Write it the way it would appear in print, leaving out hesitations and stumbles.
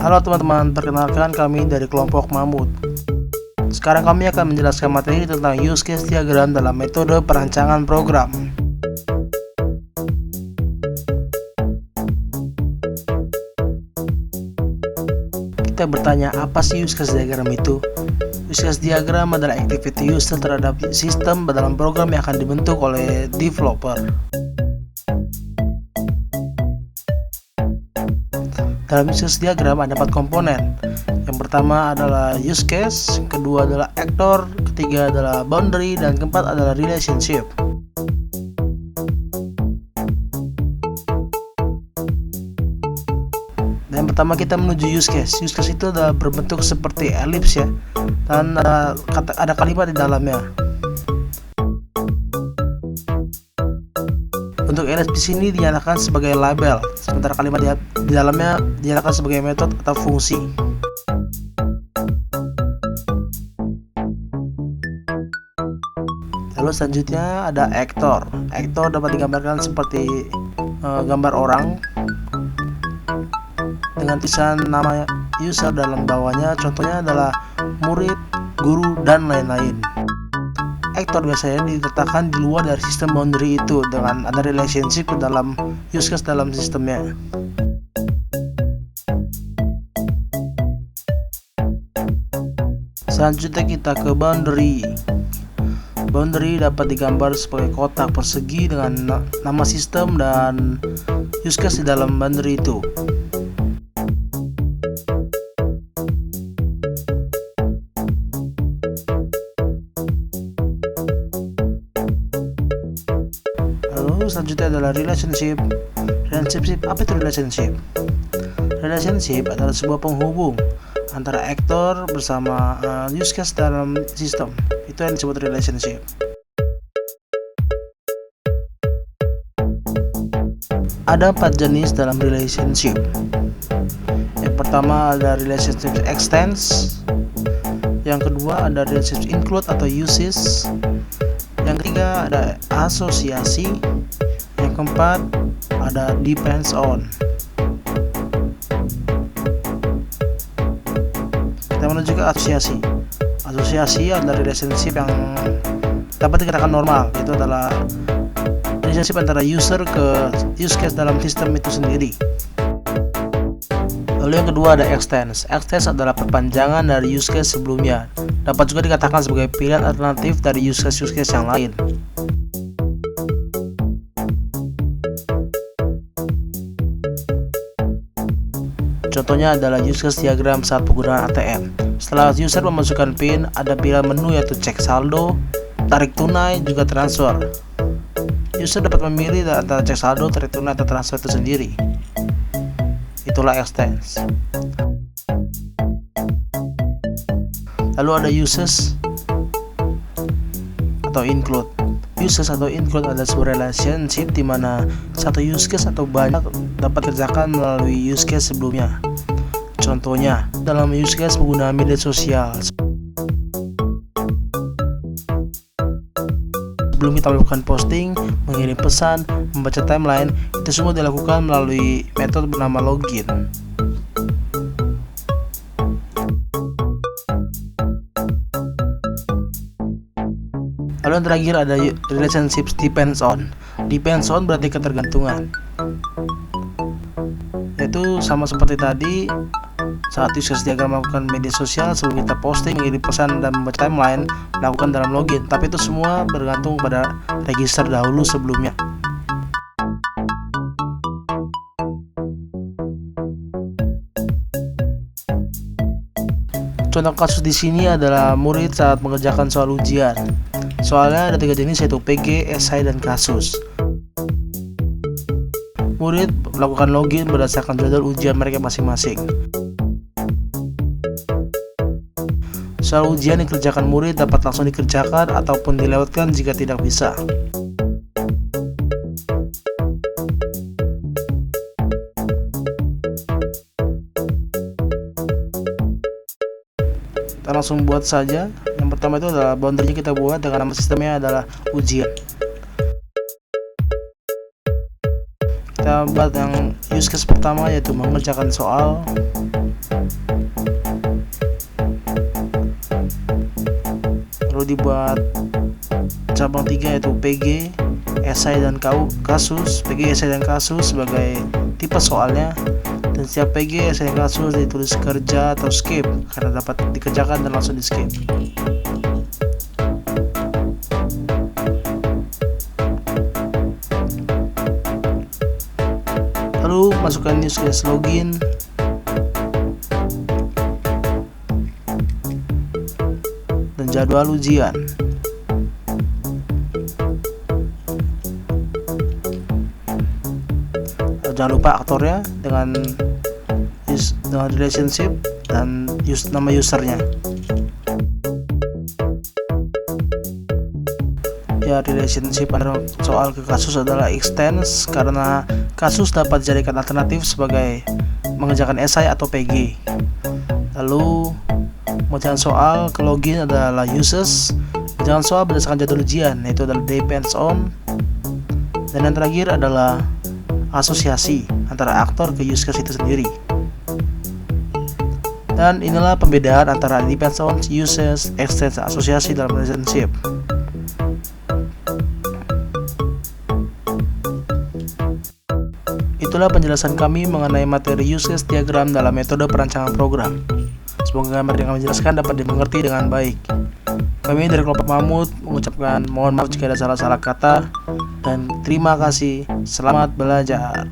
Halo teman-teman, perkenalkan kami dari kelompok Mamut. Sekarang kami akan menjelaskan materi tentang use case diagram dalam metode perancangan program. Kita bertanya, apa sih use case diagram itu? Use case diagram adalah activity user terhadap sistem dalam program yang akan dibentuk oleh developer. Dalam use case diagram ada 4 komponen. Yang pertama adalah use case, kedua adalah actor, ketiga adalah boundary, dan keempat adalah relationship. Dan pertama kita menuju use case. Use case itu adalah berbentuk seperti elips ya, dan ada kalimat di dalamnya. Untuk elips di sini dinyatakan sebagai label, sementara kalimat di dalamnya dinyatakan sebagai metode atau fungsi. Lalu selanjutnya ada actor. Actor dapat digambarkan seperti gambar orang dengan tulisan nama user dalam bawahnya. Contohnya adalah murid, guru, dan lain-lain. Actor biasanya diletakkan di luar dari sistem boundary itu dengan ada relationship ke dalam use case dalam sistemnya. Selanjutnya kita ke boundary. Boundary dapat digambar sebagai kotak persegi dengan nama sistem dan use case di dalam boundary itu. Lalu selanjutnya adalah relationship. Apa itu relationship? Relationship adalah sebuah penghubung antara aktor bersama use case dalam sistem. Itu yang disebut relationship. Ada 4 jenis dalam relationship. Yang pertama ada relationship extends. Yang kedua ada relationship include atau uses. Yang ketiga ada asosiasi. Yang keempat ada depends on. Kita menuju ke asosiasi. Asosiasi adalah relationship yang dapat dikatakan normal. Itu adalah relationship antara user ke use case dalam sistem itu sendiri. Lalu yang kedua ada extends. Extends adalah perpanjangan dari use case sebelumnya. Dapat juga dikatakan sebagai pilihan alternatif dari use case yang lain. Contohnya adalah use case diagram saat penggunaan ATM. Setelah user memasukkan PIN, ada pilihan menu yaitu cek saldo, tarik tunai, juga transfer. User dapat memilih antara cek saldo, tarik tunai, atau transfer itu sendiri. Itulah extends. Lalu ada uses atau include. Uses atau include adalah sebuah relationship di mana satu use case atau banyak dapat dikerjakan melalui use case sebelumnya. Contohnya dalam use case penggunaan media sosial. Sebelum kita melakukan posting, mengirim pesan, membaca timeline, itu semua dilakukan melalui metode bernama login. Lalu yang terakhir ada relationship depends on. Depends on berarti ketergantungan. Yaitu sama seperti tadi, saat use case diagram melakukan media sosial, sebelum kita posting, mengirim pesan, dan membaca timeline, melakukan dalam login. Tapi itu semua bergantung pada register dahulu sebelumnya. Contoh kasus di sini adalah murid saat mengerjakan soal ujian. Soalnya ada 3 jenis yaitu PG, esai, dan kasus. Murid melakukan login berdasarkan jadwal ujian mereka masing-masing. Soal ujian dikerjakan murid dapat langsung dikerjakan ataupun dilewatkan jika tidak bisa. Kita langsung buat saja. Yang pertama itu adalah boundary kita buat dengan nama sistemnya adalah ujian. Kita buat yang use case pertama yaitu mengerjakan soal. dibuat cabang 3 yaitu PG, esai dan kasus. PG, esai dan kasus sebagai tipe soalnya, dan setiap PG, esai dan kasus ditulis kerja atau skip karena dapat dikerjakan dan langsung di skip. Lalu masukkan use case login, dan jadwal ujian. Jangan lupa aktornya dengan relationship dan nama usernya. Ya, relationship pada soal ke kasus adalah extends karena kasus dapat dijadikan alternatif sebagai mengerjakan esai atau PG. Lalu mengerjakan soal ke login adalah uses. Mengerjakan soal berdasarkan jadwal ujian, yaitu adalah depends on. Dan yang terakhir adalah asosiasi antara aktor ke use case itu sendiri. Dan inilah pembedaan antara depends on, uses, extends, dan asosiasi dalam relationship. Itulah penjelasan kami mengenai materi use case diagram dalam metode perancangan program. Semoga gambar yang kami jelaskan dapat dimengerti dengan baik. Kami dari kelompok Mamut mengucapkan mohon maaf jika ada salah-salah kata, dan terima kasih. Selamat belajar.